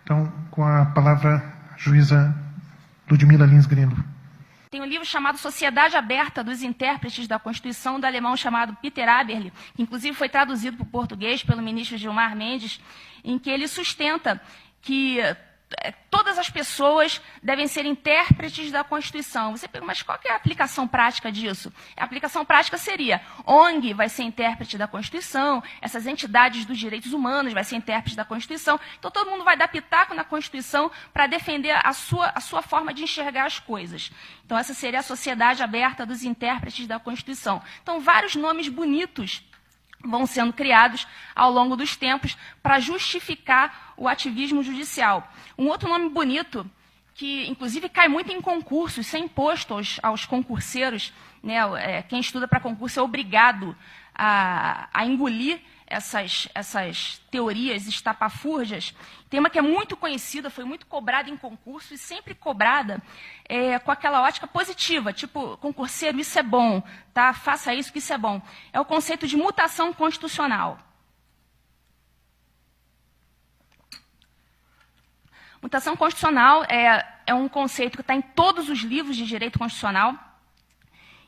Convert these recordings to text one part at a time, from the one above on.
Então, com a palavra, a juíza Ludmila Lins Grilo. Tem um livro chamado Sociedade Aberta dos Intérpretes da Constituição, do alemão chamado Peter Aberle, que inclusive foi traduzido para o português pelo ministro Gilmar Mendes, em que ele sustenta que todas as pessoas devem ser intérpretes da Constituição. Você pergunta, mas qual que é a aplicação prática disso? A aplicação prática seria, ONG vai ser intérprete da Constituição, essas entidades dos direitos humanos vai ser intérprete da Constituição, então todo mundo vai dar pitaco na Constituição para defender a sua forma de enxergar as coisas. Então essa seria a Sociedade Aberta dos Intérpretes da Constituição. Então vários nomes bonitos vão sendo criados ao longo dos tempos para justificar o ativismo judicial. Um outro nome bonito, que inclusive cai muito em concursos, isso é imposto aos concurseiros, né? Quem estuda para concurso é obrigado a engolir essas teorias estapafúrdias. Tem uma que é muito conhecida, foi muito cobrada em concurso e sempre cobrada com aquela ótica positiva, tipo, concurseiro, isso é bom, tá? Faça isso que isso é bom. É o conceito de mutação constitucional. Mutação constitucional é um conceito que está em todos os livros de direito constitucional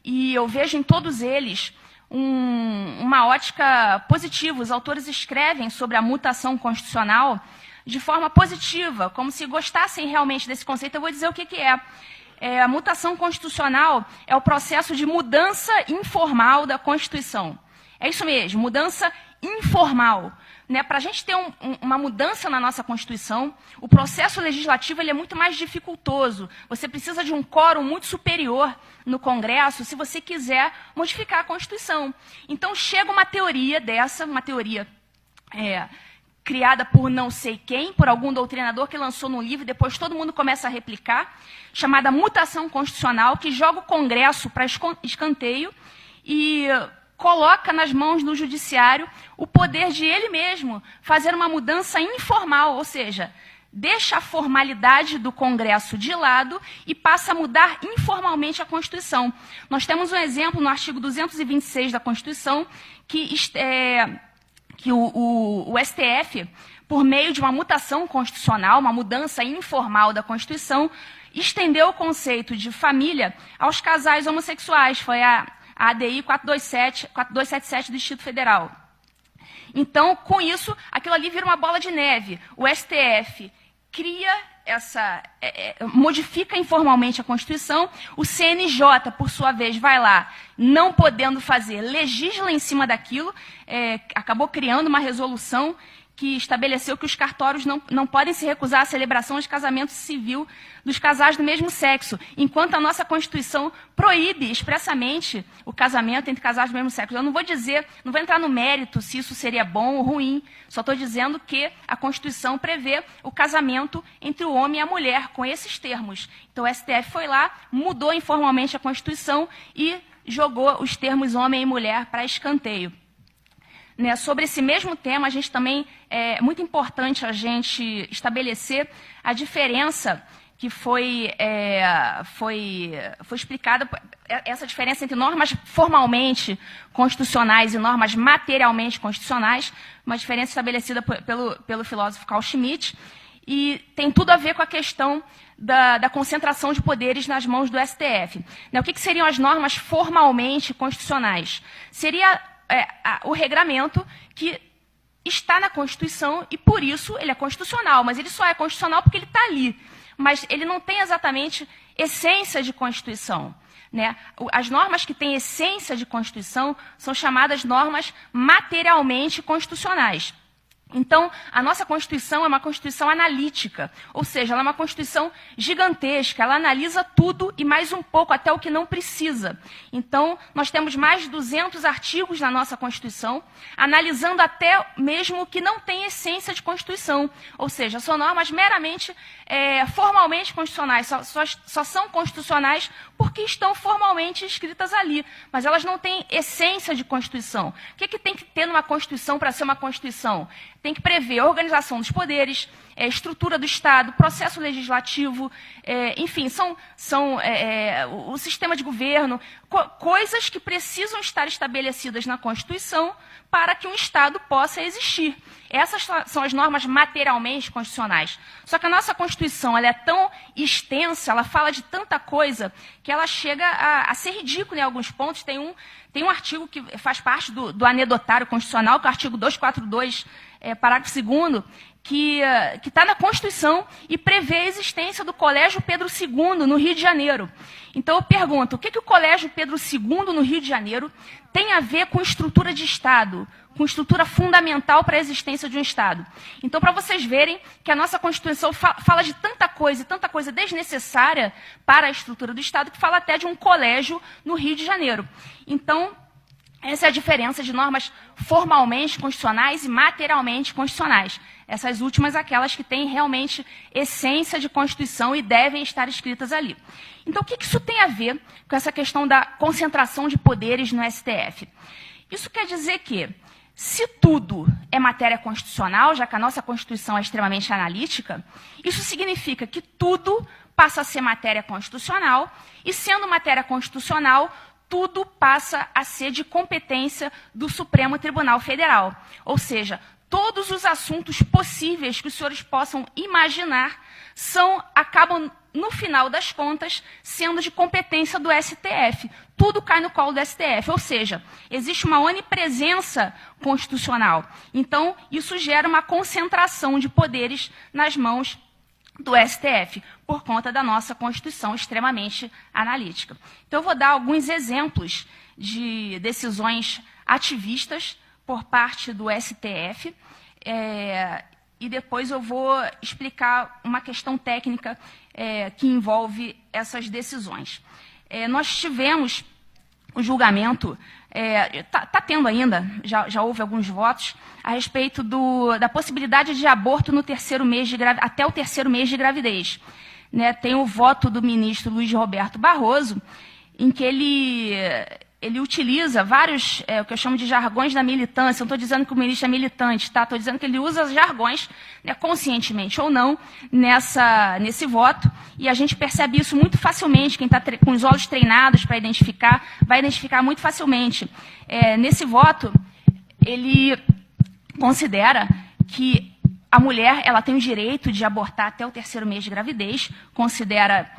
e eu vejo em todos eles uma ótica positiva. Os autores escrevem sobre a mutação constitucional de forma positiva, como se gostassem realmente desse conceito. Eu vou dizer o que é. A mutação constitucional é o processo de mudança informal da Constituição. É isso mesmo, mudança informal. Né? Para a gente ter uma mudança na nossa Constituição, o processo legislativo ele é muito mais dificultoso. Você precisa de um quórum muito superior no Congresso se você quiser modificar a Constituição. Então, chega uma teoria dessa, uma teoria criada por não sei quem, por algum doutrinador que lançou num livro, e depois todo mundo começa a replicar, chamada mutação constitucional, que joga o Congresso para escanteio e coloca nas mãos do judiciário o poder de ele mesmo fazer uma mudança informal, ou seja, deixa a formalidade do Congresso de lado e passa a mudar informalmente a Constituição. Nós temos um exemplo no artigo 226 da Constituição, que o STF, por meio de uma mutação constitucional, uma mudança informal da Constituição, estendeu o conceito de família aos casais homossexuais. Foi a ADI 4277 do Distrito Federal. Então, com isso, aquilo ali vira uma bola de neve. O STF cria modifica informalmente a Constituição, o CNJ, por sua vez, vai lá, não podendo fazer, legisla em cima daquilo, acabou criando uma resolução que estabeleceu que os cartórios não podem se recusar à celebração de casamento civil dos casais do mesmo sexo, enquanto a nossa Constituição proíbe expressamente o casamento entre casais do mesmo sexo. Eu não vou entrar no mérito se isso seria bom ou ruim, só estou dizendo que a Constituição prevê o casamento entre o homem e a mulher, com esses termos. Então o STF foi lá, mudou informalmente a Constituição e jogou os termos homem e mulher para escanteio. Né, sobre esse mesmo tema, a gente também é muito importante a gente estabelecer a diferença que foi explicada, essa diferença entre normas formalmente constitucionais e normas materialmente constitucionais, uma diferença estabelecida pelo filósofo Carl Schmitt, e tem tudo a ver com a questão da concentração de poderes nas mãos do STF. Né, o que seriam as normas formalmente constitucionais? Seria o regramento que está na Constituição e, por isso, ele é constitucional. Mas ele só é constitucional porque ele está ali. Mas ele não tem exatamente essência de Constituição. Né? As normas que têm essência de Constituição são chamadas normas materialmente constitucionais. Então, a nossa Constituição é uma Constituição analítica, ou seja, ela é uma Constituição gigantesca, ela analisa tudo e mais um pouco, até o que não precisa. Então, nós temos mais de 200 artigos na nossa Constituição, analisando até mesmo o que não tem essência de Constituição, ou seja, são normas meramente formalmente constitucionais, só são constitucionais porque estão formalmente escritas ali, mas elas não têm essência de Constituição. O que tem que ter numa Constituição para ser uma Constituição? tem que prever a organização dos poderes, estrutura do Estado, processo legislativo, enfim, o sistema de governo, coisas que precisam estar estabelecidas na Constituição para que um Estado possa existir. Essas são as normas materialmente constitucionais. Só que a nossa Constituição ela é tão extensa, ela fala de tanta coisa, que ela chega a ser ridícula em alguns pontos. Tem um artigo que faz parte do anedotário constitucional, que é o artigo 242, parágrafo 2º, que está na Constituição e prevê a existência do Colégio Pedro II, no Rio de Janeiro. Então, eu pergunto, o que o Colégio Pedro II, no Rio de Janeiro, tem a ver com estrutura de Estado, com estrutura fundamental para a existência de um Estado? Então, para vocês verem que a nossa Constituição fala de tanta coisa desnecessária para a estrutura do Estado, que fala até de um colégio no Rio de Janeiro. Então, essa é a diferença de normas formalmente constitucionais e materialmente constitucionais. Essas últimas, aquelas que têm realmente essência de Constituição e devem estar escritas ali. Então, o que isso tem a ver com essa questão da concentração de poderes no STF? Isso quer dizer que, se tudo é matéria constitucional, já que a nossa Constituição é extremamente analítica, isso significa que tudo passa a ser matéria constitucional, e sendo matéria constitucional, tudo passa a ser de competência do Supremo Tribunal Federal. Ou seja, todos os assuntos possíveis que os senhores possam imaginar acabam, no final das contas, sendo de competência do STF. Tudo cai no colo do STF, ou seja, existe uma onipresença constitucional. Então, isso gera uma concentração de poderes nas mãos do STF, por conta da nossa Constituição extremamente analítica. Então, eu vou dar alguns exemplos de decisões ativistas por parte do STF, e depois eu vou explicar uma questão técnica que envolve essas decisões. Nós tivemos o julgamento, está tendo ainda, já houve alguns votos, a respeito da possibilidade de aborto no terceiro mês até o terceiro mês de gravidez. Tem o voto do ministro Luiz Roberto Barroso, em que ele utiliza vários, o que eu chamo de jargões da militância. Não estou dizendo que o ministro é militante, tá? Estou dizendo que ele usa jargões, conscientemente ou não, nesse voto, e a gente percebe isso muito facilmente. Quem está com os olhos treinados para identificar, vai identificar muito facilmente. Nesse voto, ele considera que a mulher ela tem o direito de abortar até o terceiro mês de gravidez, considera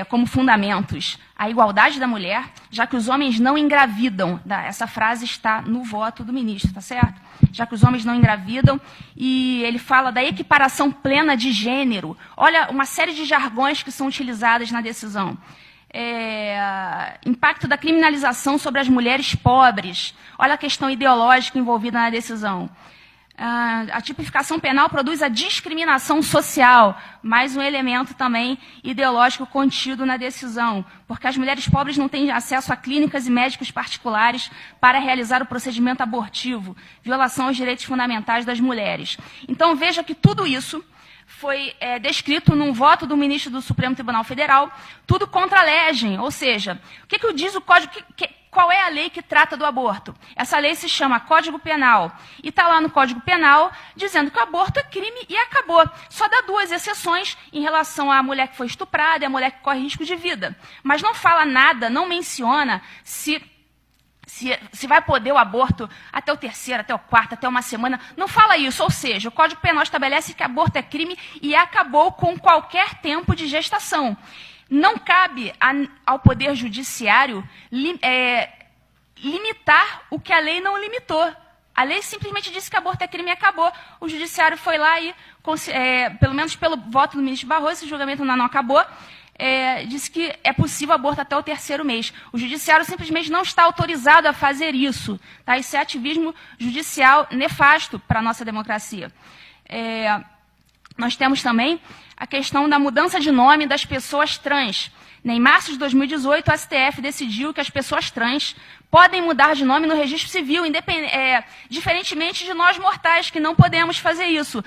como fundamentos a igualdade da mulher, já que os homens não engravidam. Essa frase está no voto do ministro, tá certo? Já que os homens não engravidam, e ele fala da equiparação plena de gênero. Olha, uma série de jargões que são utilizadas na decisão. Impacto da criminalização sobre as mulheres pobres. Olha a questão ideológica envolvida na decisão. A tipificação penal produz a discriminação social, mais um elemento também ideológico contido na decisão, porque as mulheres pobres não têm acesso a clínicas e médicos particulares para realizar o procedimento abortivo, violação aos direitos fundamentais das mulheres. Então, veja que tudo isso foi descrito num voto do ministro do Supremo Tribunal Federal, tudo contra a legem, ou seja, o que diz o Código... Qual é a lei que trata do aborto? Essa lei se chama Código Penal. E está lá no Código Penal dizendo que o aborto é crime e acabou. Só dá duas exceções em relação à mulher que foi estuprada e à mulher que corre risco de vida. Mas não fala nada, não menciona se vai poder o aborto até o terceiro, até o quarto, até uma semana. Não fala isso. Ou seja, o Código Penal estabelece que aborto é crime e acabou com qualquer tempo de gestação. Não cabe ao Poder Judiciário limitar o que a lei não limitou. A lei simplesmente disse que aborto é crime e acabou. O Judiciário foi lá e, pelo menos pelo voto do ministro Barroso, esse julgamento não acabou, disse que é possível aborto até o terceiro mês. O Judiciário simplesmente não está autorizado a fazer isso. Tá? Isso é ativismo judicial nefasto para a nossa democracia. Nós temos também a questão da mudança de nome das pessoas trans. Em março de 2018, o STF decidiu que as pessoas trans podem mudar de nome no registro civil, diferentemente de nós mortais, que não podemos fazer isso.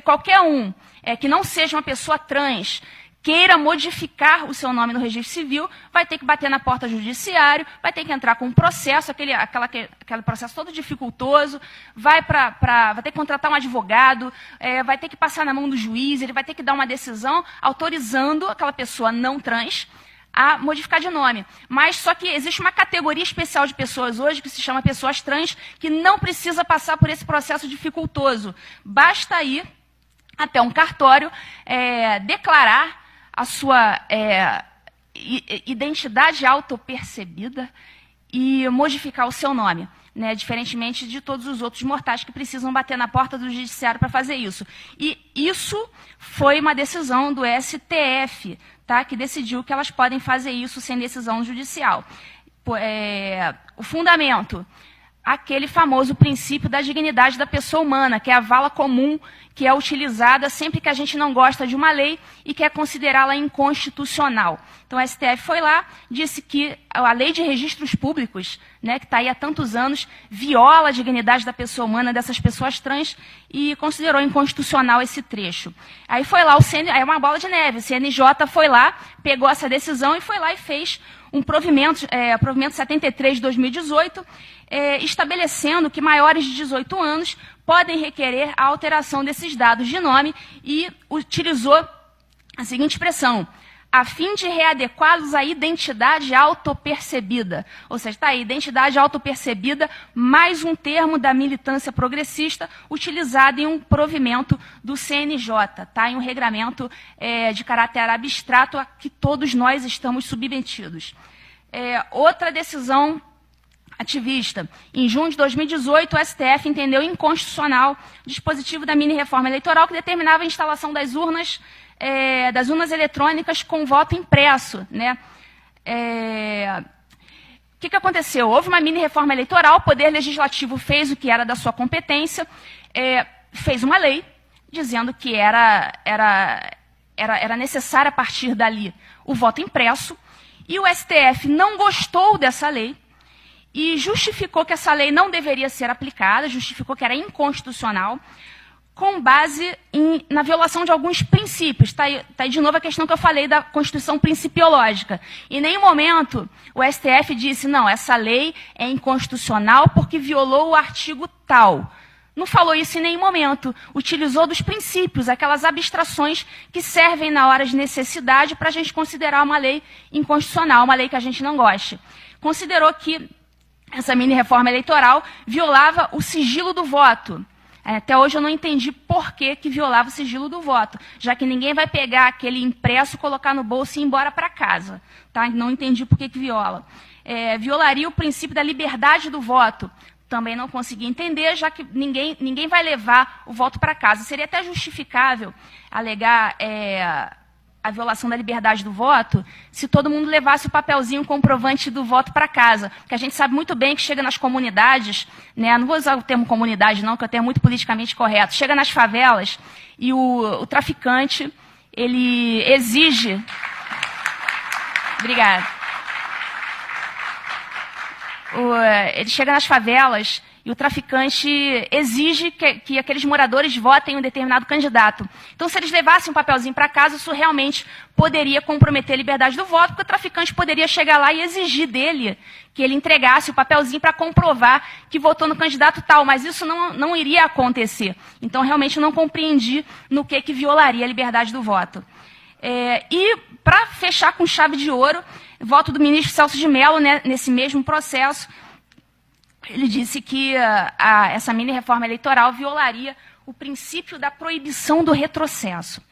Qualquer um que não seja uma pessoa trans, queira modificar o seu nome no registro civil, vai ter que bater na porta do judiciário, vai ter que entrar com um processo, aquele processo todo dificultoso, vai ter que contratar um advogado, vai ter que passar na mão do juiz, ele vai ter que dar uma decisão autorizando aquela pessoa não trans a modificar de nome. Mas só que existe uma categoria especial de pessoas hoje, que se chama pessoas trans, que não precisa passar por esse processo dificultoso. Basta ir até um cartório, declarar a sua identidade autopercebida e modificar o seu nome, né, diferentemente de todos os outros mortais que precisam bater na porta do judiciário para fazer isso. E isso foi uma decisão do STF, tá, que decidiu que elas podem fazer isso sem decisão judicial. O fundamento, aquele famoso princípio da dignidade da pessoa humana, que é a vala comum, que é utilizada sempre que a gente não gosta de uma lei e quer considerá-la inconstitucional. Então, o STF foi lá, disse que a lei de registros públicos, né, que está aí há tantos anos, viola a dignidade da pessoa humana, dessas pessoas trans, e considerou inconstitucional esse trecho. Aí foi lá, aí é uma bola de neve, o CNJ foi lá, pegou essa decisão e foi lá e fez um provimento 73 de 2018, estabelecendo que maiores de 18 anos podem requerer a alteração desses dados de nome e utilizou a seguinte expressão: a fim de readequá-los à identidade autopercebida. Ou seja, está aí, identidade autopercebida, mais um termo da militância progressista utilizado em um provimento do CNJ, tá? Em um regramento de caráter abstrato a que todos nós estamos submetidos. Outra decisão ativista. Em junho de 2018, o STF entendeu inconstitucional o dispositivo da mini-reforma eleitoral que determinava a instalação das urnas eletrônicas com voto impresso, né? O que aconteceu? Houve uma mini-reforma eleitoral, o Poder Legislativo fez o que era da sua competência, fez uma lei dizendo que era necessário, a partir dali, o voto impresso, e o STF não gostou dessa lei e justificou que essa lei não deveria ser aplicada, justificou que era inconstitucional, com base na violação de alguns princípios. Está aí de novo a questão que eu falei da Constituição principiológica. Em nenhum momento o STF disse, não, essa lei é inconstitucional porque violou o artigo tal. Não falou isso em nenhum momento. Utilizou dos princípios, aquelas abstrações que servem na hora de necessidade para a gente considerar uma lei inconstitucional, uma lei que a gente não goste. Considerou que essa mini-reforma eleitoral violava o sigilo do voto. Até hoje eu não entendi por que violava o sigilo do voto, já que ninguém vai pegar aquele impresso, colocar no bolso e ir embora para casa. Tá? Não entendi por que viola. Violaria o princípio da liberdade do voto. Também não consegui entender, já que ninguém vai levar o voto para casa. Seria até justificável alegar a violação da liberdade do voto se todo mundo levasse o papelzinho comprovante do voto para casa. Porque a gente sabe muito bem que chega nas comunidades, né, não vou usar o termo comunidade não, que é um termo muito politicamente correto, chega nas favelas e o traficante, ele exige... Obrigada. Ele chega nas favelas e o traficante exige que aqueles moradores votem em um determinado candidato. Então, se eles levassem um papelzinho para casa, isso realmente poderia comprometer a liberdade do voto, porque o traficante poderia chegar lá e exigir dele que ele entregasse o papelzinho para comprovar que votou no candidato tal, mas isso não iria acontecer. Então, realmente, não compreendi no que violaria a liberdade do voto. E, para fechar com chave de ouro, voto do ministro Celso de Mello, né, nesse mesmo processo, ele disse que essa mini-reforma eleitoral violaria o princípio da proibição do retrocesso.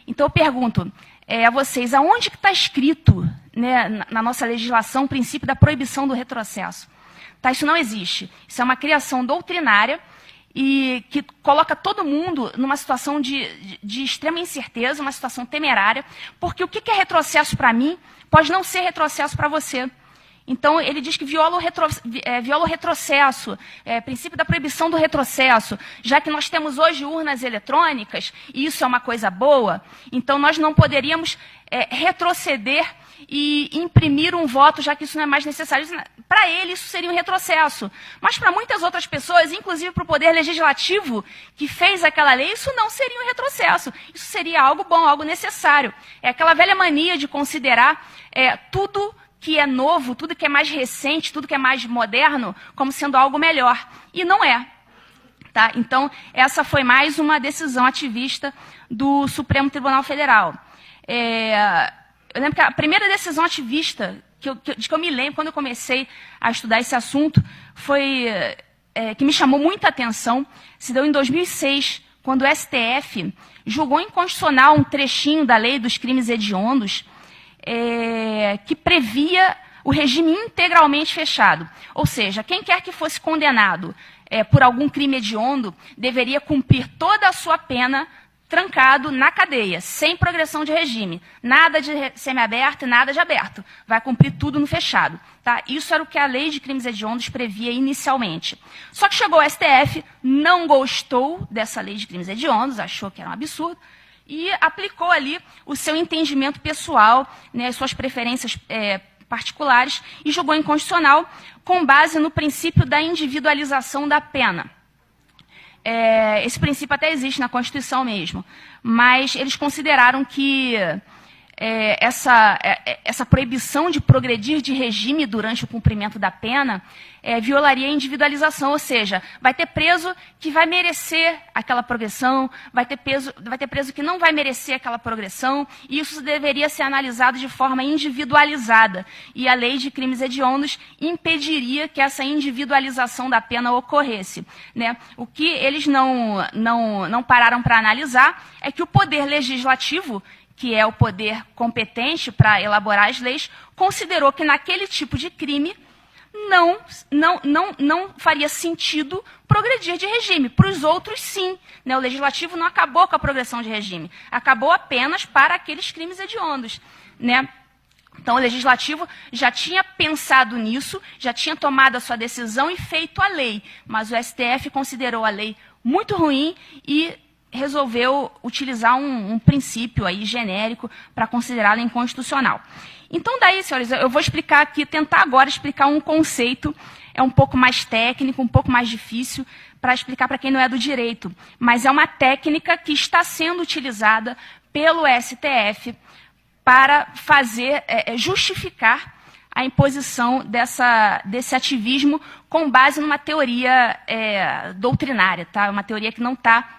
Então, eu pergunto a vocês, aonde que está escrito, né, na nossa legislação o princípio da proibição do retrocesso? Tá, isso não existe. Isso é uma criação doutrinária e que coloca todo mundo numa situação de extrema incerteza, uma situação temerária, porque o que é retrocesso para mim pode não ser retrocesso para você. Então, ele diz que viola o retrocesso, princípio da proibição do retrocesso. Já que nós temos hoje urnas eletrônicas, e isso é uma coisa boa, então nós não poderíamos retroceder e imprimir um voto, já que isso não é mais necessário. Para ele, isso seria um retrocesso. Mas para muitas outras pessoas, inclusive para o Poder Legislativo, que fez aquela lei, isso não seria um retrocesso. Isso seria algo bom, algo necessário. É aquela velha mania de considerar tudo que é novo, tudo que é mais recente, tudo que é mais moderno, como sendo algo melhor. E não é. Tá? Então, essa foi mais uma decisão ativista do Supremo Tribunal Federal. Eu lembro que a primeira decisão ativista de que eu me lembro, quando eu comecei a estudar esse assunto, foi que me chamou muita atenção, se deu em 2006, quando o STF julgou inconstitucional um trechinho da lei dos crimes hediondos, que previa o regime integralmente fechado. Ou seja, quem quer que fosse condenado por algum crime hediondo deveria cumprir toda a sua pena trancado na cadeia, sem progressão de regime. Nada de semiaberto e nada de aberto. Vai cumprir tudo no fechado. Tá? Isso era o que a lei de crimes hediondos previa inicialmente. Só que chegou o STF, não gostou dessa lei de crimes hediondos, achou que era um absurdo, e aplicou ali o seu entendimento pessoal, né, as suas preferências particulares, e julgou inconstitucional com base no princípio da individualização da pena. Esse princípio até existe na Constituição mesmo, mas eles consideraram que essa proibição de progredir de regime durante o cumprimento da pena violaria a individualização, ou seja, vai ter preso que vai merecer aquela progressão, vai ter preso que não vai merecer aquela progressão, e isso deveria ser analisado de forma individualizada. E a lei de crimes hediondos impediria que essa individualização da pena ocorresse. Né? O que eles não pararam para analisar é que o Poder Legislativo, que é o poder competente para elaborar as leis, considerou que naquele tipo de crime não faria sentido progredir de regime. Para os outros, sim. Né? O Legislativo não acabou com a progressão de regime. Acabou apenas para aqueles crimes hediondos. Né? Então, o Legislativo já tinha pensado nisso, já tinha tomado a sua decisão e feito a lei. Mas o STF considerou a lei muito ruim e resolveu utilizar um princípio aí genérico para considerá-la inconstitucional. Então, daí, senhores, eu vou explicar aqui, tentar agora explicar um conceito, um pouco mais técnico, um pouco mais difícil, para explicar para quem não é do direito. Mas é uma técnica que está sendo utilizada pelo STF para justificar a imposição desse ativismo com base numa teoria doutrinária, tá? Uma teoria que não está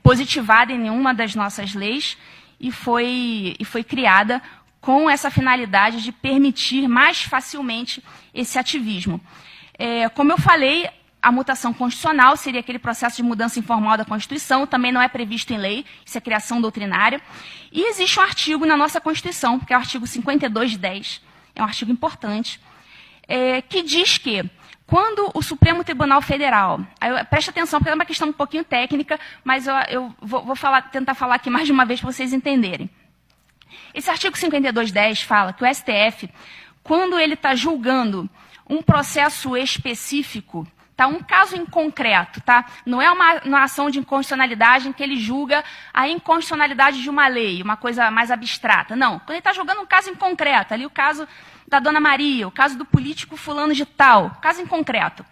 positivada em nenhuma das nossas leis e foi criada com essa finalidade de permitir mais facilmente esse ativismo. Como eu falei, a mutação constitucional seria aquele processo de mudança informal da Constituição, também não é previsto em lei, isso é criação doutrinária. E existe um artigo na nossa Constituição, que é o artigo 5210, é um artigo importante, que diz que quando o Supremo Tribunal Federal, preste atenção, porque é uma questão um pouquinho técnica, mas eu vou tentar falar aqui mais de uma vez para vocês entenderem. Esse artigo 5210 fala que o STF, quando ele está julgando um processo específico, tá, um caso em concreto, tá? Não é uma ação de inconstitucionalidade em que ele julga a inconstitucionalidade de uma lei, uma coisa mais abstrata. Não, quando ele está julgando um caso em concreto, ali o caso da Dona Maria, o caso do político fulano de tal, caso em concreto.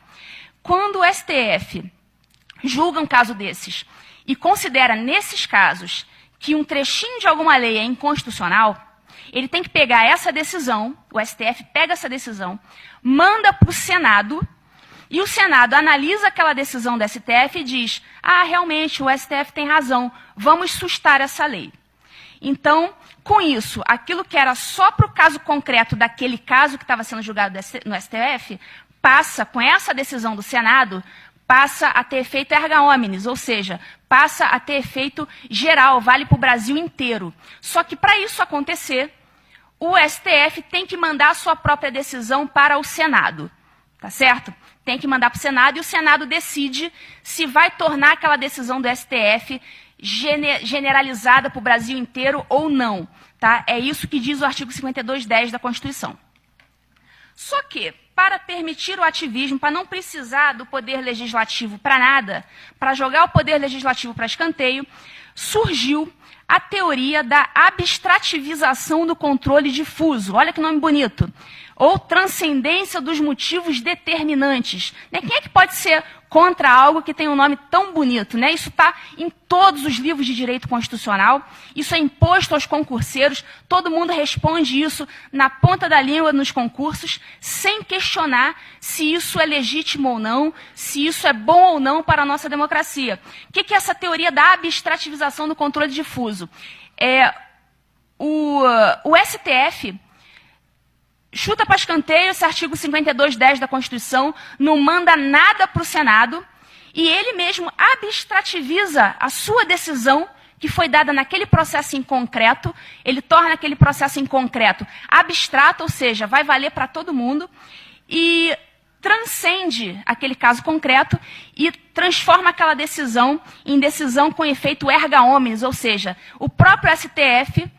Quando o STF julga um caso desses e considera, nesses casos, que um trechinho de alguma lei é inconstitucional, ele tem que pegar essa decisão, o STF pega essa decisão, manda para o Senado, e o Senado analisa aquela decisão do STF e diz: realmente, o STF tem razão, vamos sustar essa lei. Então, com isso, aquilo que era só para o caso concreto daquele caso que estava sendo julgado no STF, passa, com essa decisão do Senado, passa a ter efeito erga omnes, ou seja, passa a ter efeito geral, vale para o Brasil inteiro. Só que para isso acontecer, o STF tem que mandar a sua própria decisão para o Senado. Tá certo? tem que mandar para o Senado, e o Senado decide se vai tornar aquela decisão do STF generalizada para o Brasil inteiro ou não. Tá? É isso que diz o artigo 52(10) da Constituição. Só que, para permitir o ativismo, para não precisar do Poder Legislativo para nada, para jogar o Poder Legislativo para escanteio, surgiu a teoria da abstrativização do controle difuso. Olha que nome bonito. Ou transcendência dos motivos determinantes. Né? Quem é que pode ser contra algo que tem um nome tão bonito? Né? Isso está em todos os livros de direito constitucional, isso é imposto aos concurseiros, todo mundo responde isso na ponta da língua nos concursos, sem questionar se isso é legítimo ou não, se isso é bom ou não para a nossa democracia. O que é essa teoria da abstrativização do controle difuso? O STF chuta para escanteio esse artigo 52(10) da Constituição, não manda nada para o Senado, e ele mesmo abstrativiza a sua decisão, que foi dada naquele processo em concreto, ele torna aquele processo em concreto abstrato, ou seja, vai valer para todo mundo, e transcende aquele caso concreto e transforma aquela decisão em decisão com efeito erga omnes, ou seja, o próprio STF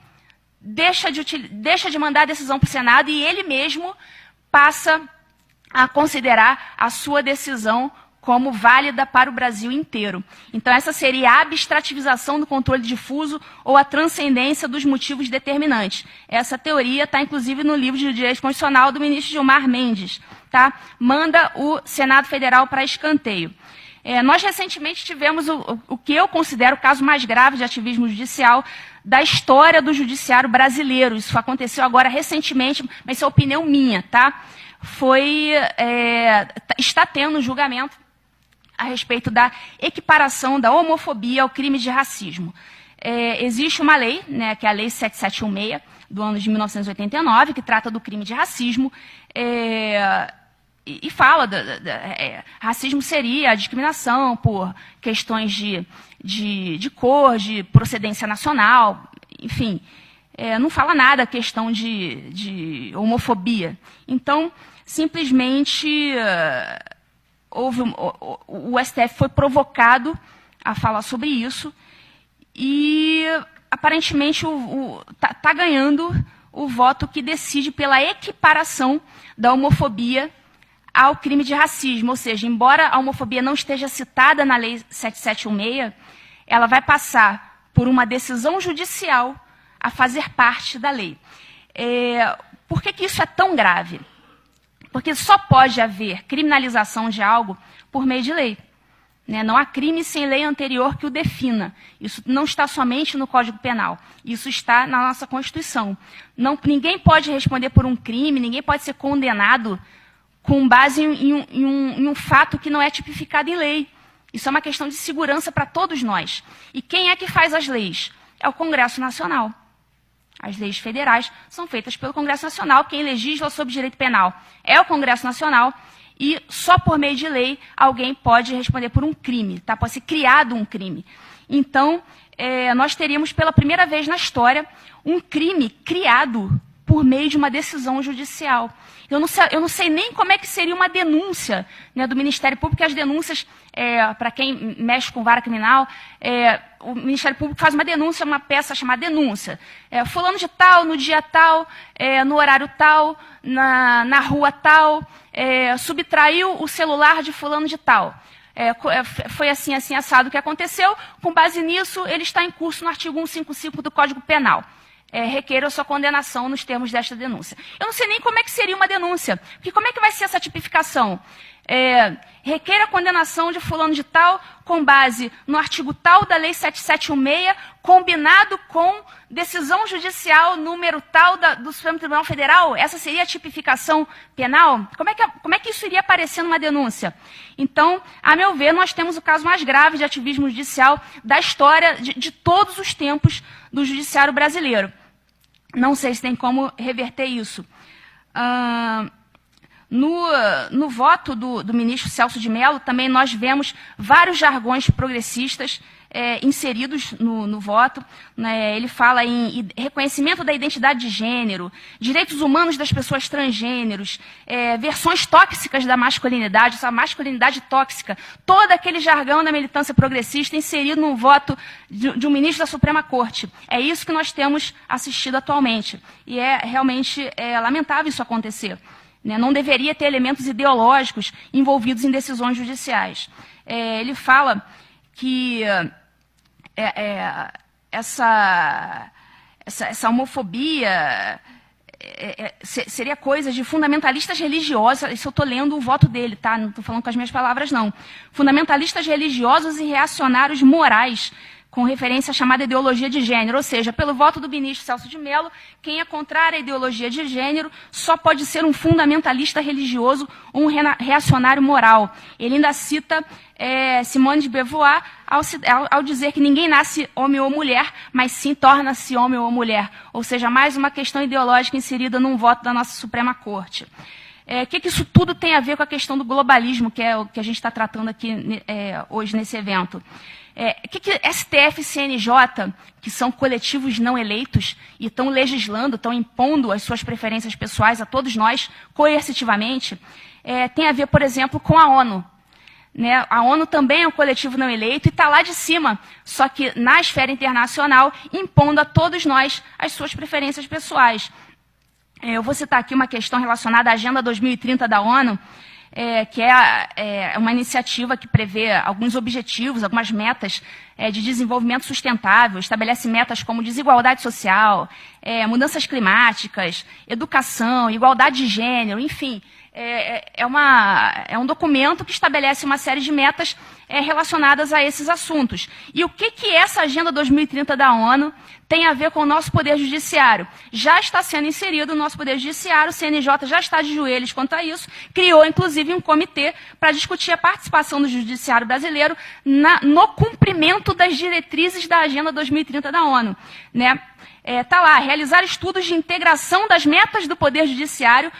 deixa de mandar a decisão para o Senado e ele mesmo passa a considerar a sua decisão como válida para o Brasil inteiro. Então, essa seria a abstrativização do controle difuso ou a transcendência dos motivos determinantes. Essa teoria está, inclusive, no livro de Direito Constitucional do ministro Gilmar Mendes. Tá? Manda o Senado Federal para escanteio. Nós, recentemente, tivemos o que eu considero o caso mais grave de ativismo judicial da história do judiciário brasileiro. Isso aconteceu agora recentemente, mas isso é opinião minha. Tá? Está tendo um julgamento a respeito da equiparação da homofobia ao crime de racismo. Existe uma lei, né, que é a Lei 7716, do ano de 1989, que trata do crime de racismo, e fala racismo seria a discriminação por questões de cor, de procedência nacional, enfim, não fala nada a questão de homofobia. Então, simplesmente, o STF foi provocado a falar sobre isso e, aparentemente, está ganhando o voto que decide pela equiparação da homofobia ao crime de racismo. Ou seja, embora a homofobia não esteja citada na Lei 7716, ela vai passar por uma decisão judicial a fazer parte da lei. Por que isso é tão grave? Porque só pode haver criminalização de algo por meio de lei. Né? Não há crime sem lei anterior que o defina. Isso não está somente no Código Penal. Isso está na nossa Constituição. Ninguém pode responder por um crime, ninguém pode ser condenado com base em um fato que não é tipificado em lei. Isso é uma questão de segurança para todos nós. E quem é que faz as leis? É o Congresso Nacional. As leis federais são feitas pelo Congresso Nacional. Quem legisla sobre direito penal é o Congresso Nacional. E só por meio de lei alguém pode responder por um crime. Tá? Pode ser criado um crime. Então, nós teríamos pela primeira vez na história um crime criado por meio de uma decisão judicial. Eu não sei nem como é que seria uma denúncia, né, do Ministério Público, porque as denúncias, para quem mexe com vara criminal, o Ministério Público faz uma denúncia, uma peça chamada denúncia. Fulano de tal, no dia tal, no horário tal, na rua tal, subtraiu o celular de fulano de tal. Foi assim, assim, assado o que aconteceu. Com base nisso, ele está em curso no artigo 155 do Código Penal. Requer a sua condenação nos termos desta denúncia. Eu não sei nem como é que seria uma denúncia, porque como é que vai ser essa tipificação? Requer a condenação de fulano de tal com base no artigo tal da Lei 7716, combinado com decisão judicial número tal do Supremo Tribunal Federal? Essa seria a tipificação penal? Como é que isso iria aparecer numa denúncia? Então, a meu ver, nós temos o caso mais grave de ativismo judicial da história de todos os tempos do judiciário brasileiro. Não sei se tem como reverter isso. No voto do ministro Celso de Mello, também nós vemos vários jargões progressistas inseridos no voto. Né? Ele fala em reconhecimento da identidade de gênero, direitos humanos das pessoas transgêneros, versões tóxicas da masculinidade, essa masculinidade tóxica, todo aquele jargão da militância progressista inserido no voto de um ministro da Suprema Corte. É isso que nós temos assistido atualmente. E é realmente lamentável isso acontecer. Né? Não deveria ter elementos ideológicos envolvidos em decisões judiciais. Ele fala que essa homofobia seria coisa de fundamentalistas religiosos. Isso eu estou lendo o voto dele, tá? Não estou falando com as minhas palavras, não. Fundamentalistas religiosos e reacionários morais, com referência à chamada ideologia de gênero. Ou seja, pelo voto do ministro Celso de Mello, quem é contrário à ideologia de gênero só pode ser um fundamentalista religioso ou um reacionário moral. Ele ainda cita Simone de Beauvoir ao dizer que ninguém nasce homem ou mulher, mas sim torna-se homem ou mulher. Ou seja, mais uma questão ideológica inserida num voto da nossa Suprema Corte. O que isso tudo tem a ver com a questão do globalismo, que é o que a gente está tratando aqui hoje nesse evento? O que STF e CNJ, que são coletivos não eleitos, e estão legislando, estão impondo as suas preferências pessoais a todos nós, coercitivamente, tem a ver, por exemplo, com a ONU. Né? A ONU também é um coletivo não eleito e está lá de cima, só que na esfera internacional, impondo a todos nós as suas preferências pessoais. Eu vou citar aqui uma questão relacionada à Agenda 2030 da ONU, que é uma iniciativa que prevê alguns objetivos, algumas metas de desenvolvimento sustentável, estabelece metas como desigualdade social, mudanças climáticas, educação, igualdade de gênero, enfim. É um documento que estabelece uma série de metas relacionadas a esses assuntos. E o que essa Agenda 2030 da ONU tem a ver com o nosso Poder Judiciário? Já está sendo inserido no nosso Poder Judiciário, o CNJ já está de joelhos quanto a isso, criou inclusive um comitê para discutir a participação do Judiciário brasileiro no cumprimento das diretrizes da Agenda 2030 da ONU. Né? Está lá, realizar estudos de integração das metas do Poder Judiciário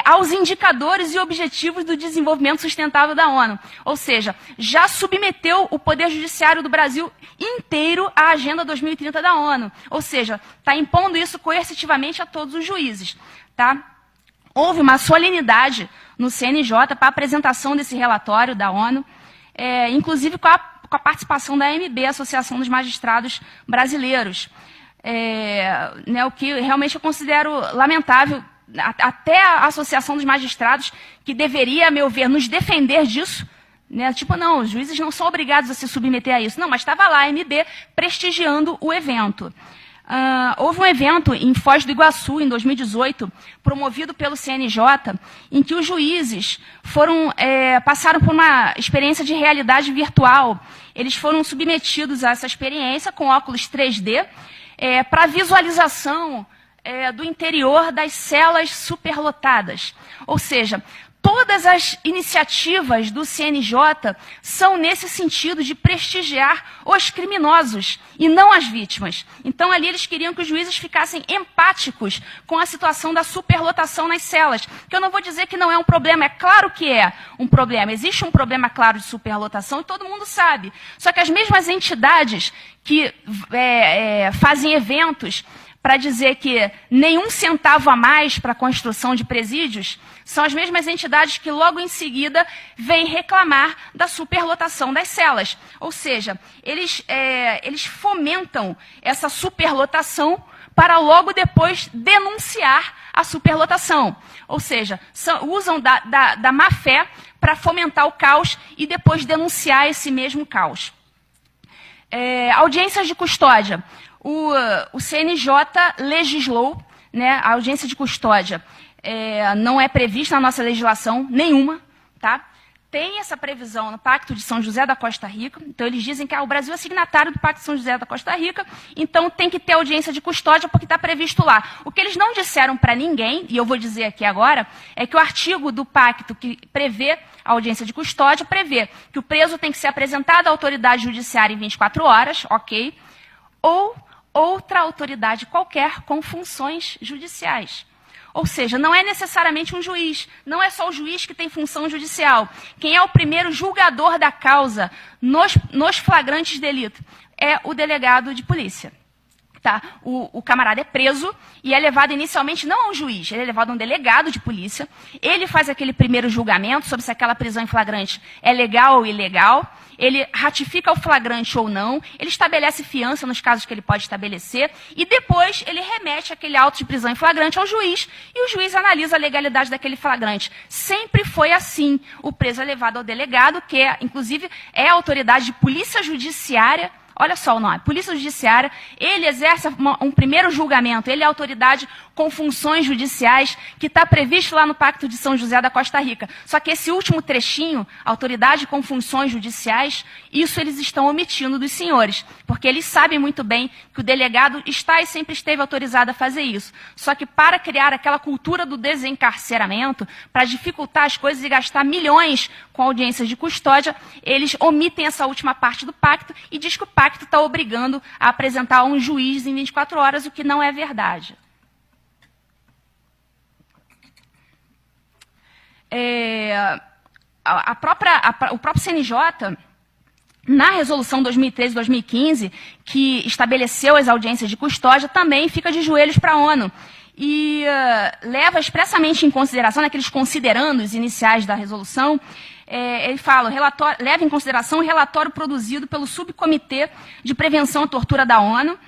aos indicadores e objetivos do desenvolvimento sustentável da ONU. Ou seja, já submeteu o Poder Judiciário do Brasil inteiro à Agenda 2030 da ONU. Ou seja, está impondo isso coercitivamente a todos os juízes. Tá? Houve uma solenidade no CNJ para a apresentação desse relatório da ONU, inclusive com a participação da AMB, Associação dos Magistrados Brasileiros. O que realmente eu considero lamentável. Até a Associação dos Magistrados, que deveria, a meu ver, nos defender disso, né? Tipo, não, os juízes não são obrigados a se submeter a isso. Não, mas estava lá a AMB prestigiando o evento. Houve um evento em Foz do Iguaçu, em 2018, promovido pelo CNJ, em que os juízes passaram por uma experiência de realidade virtual. Eles foram submetidos a essa experiência com óculos 3D para visualização do interior das celas superlotadas. Ou seja, todas as iniciativas do CNJ são nesse sentido de prestigiar os criminosos e não as vítimas. Então, ali eles queriam que os juízes ficassem empáticos com a situação da superlotação nas celas. Que eu não vou dizer que não é um problema, é claro que é um problema. Existe um problema claro de superlotação e todo mundo sabe. Só que as mesmas entidades que fazem eventos para dizer que nenhum centavo a mais para a construção de presídios, são as mesmas entidades que logo em seguida vêm reclamar da superlotação das celas. Ou seja, eles fomentam essa superlotação para logo depois denunciar a superlotação. Ou seja, usam da má-fé para fomentar o caos e depois denunciar esse mesmo caos. Audiências de custódia. O CNJ legislou, né, a audiência de custódia não é prevista na nossa legislação nenhuma, tá? Tem essa previsão no Pacto de São José da Costa Rica, então eles dizem que o Brasil é signatário do Pacto de São José da Costa Rica, então tem que ter audiência de custódia porque está previsto lá. O que eles não disseram para ninguém, e eu vou dizer aqui agora, é que o artigo do pacto que prevê a audiência de custódia prevê que o preso tem que ser apresentado à autoridade judiciária em 24 horas, ok, ou outra autoridade qualquer com funções judiciais. Ou seja, não é necessariamente um juiz, não é só o juiz que tem função judicial. Quem é o primeiro julgador da causa nos flagrantes de delito é o delegado de polícia. Tá? O camarada é preso e é levado inicialmente não a um juiz, ele é levado a um delegado de polícia. Ele faz aquele primeiro julgamento sobre se aquela prisão em flagrante é legal ou ilegal. Ele ratifica o flagrante ou não. Ele estabelece fiança nos casos que ele pode estabelecer. E depois ele remete aquele auto de prisão em flagrante ao juiz. E o juiz analisa a legalidade daquele flagrante. Sempre foi assim. O preso é levado ao delegado, que inclusive é a autoridade de polícia judiciária. Olha só o nome, Polícia Judiciária, ele exerce um primeiro julgamento, ele é a autoridade com funções judiciais, que está previsto lá no Pacto de São José da Costa Rica. Só que esse último trechinho, autoridade com funções judiciais, isso eles estão omitindo dos senhores, porque eles sabem muito bem que o delegado está e sempre esteve autorizado a fazer isso. Só que para criar aquela cultura do desencarceramento, para dificultar as coisas e gastar milhões com audiências de custódia, eles omitem essa última parte do pacto e diz que o pacto está obrigando a apresentar a um juiz em 24 horas, o que não é verdade. O próprio CNJ, na resolução 2013-2015, que estabeleceu as audiências de custódia, também fica de joelhos para a ONU. E leva expressamente em consideração, naqueles considerandos iniciais da resolução, ele fala, leva em consideração o relatório produzido pelo Subcomitê de Prevenção à Tortura da ONU,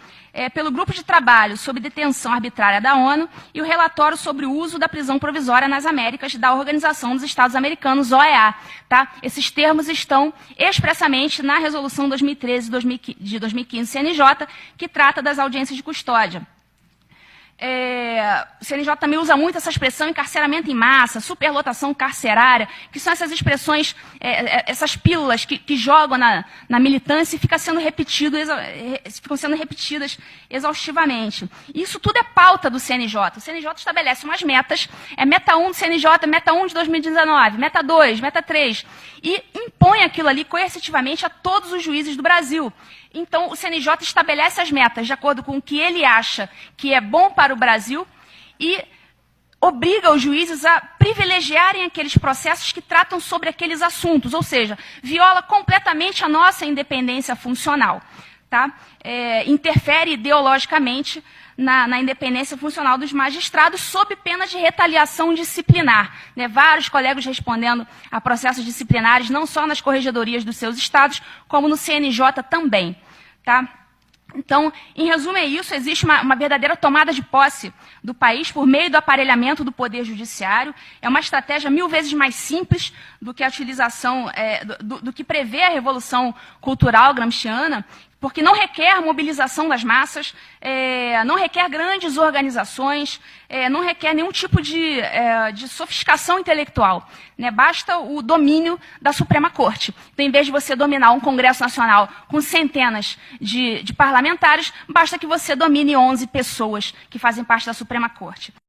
pelo Grupo de Trabalho sobre Detenção Arbitrária da ONU e o relatório sobre o uso da prisão provisória nas Américas da Organização dos Estados Americanos, OEA. Tá? Esses termos estão expressamente na Resolução 2013 de 2015 CNJ, que trata das audiências de custódia. O CNJ também usa muito essa expressão encarceramento em massa, superlotação carcerária, que são essas expressões, essas pílulas que jogam na militância e ficam sendo repetidas exaustivamente. Isso tudo é pauta do CNJ. O CNJ estabelece umas metas, meta 1 do CNJ, meta 1 de 2019, meta 2, meta 3, e impõe aquilo ali coercitivamente a todos os juízes do Brasil. Então, o CNJ estabelece as metas de acordo com o que ele acha que é bom para o Brasil e obriga os juízes a privilegiarem aqueles processos que tratam sobre aqueles assuntos, ou seja, viola completamente a nossa independência funcional. Tá? Interfere ideologicamente na independência funcional dos magistrados, sob pena de retaliação disciplinar. Né? Vários colegas respondendo a processos disciplinares, não só nas corregedorias dos seus estados, como no CNJ também. Tá? Então, em resumo é isso, existe uma verdadeira tomada de posse do país por meio do aparelhamento do poder judiciário. É uma estratégia 1000 vezes mais simples do que a utilização, do que prevê a Revolução Cultural gramsciana, porque não requer mobilização das massas, não requer grandes organizações, não requer nenhum tipo de sofisticação intelectual. Né? Basta o domínio da Suprema Corte. Então, em vez de você dominar um Congresso Nacional com centenas de parlamentares, basta que você domine 11 pessoas que fazem parte da Suprema Corte.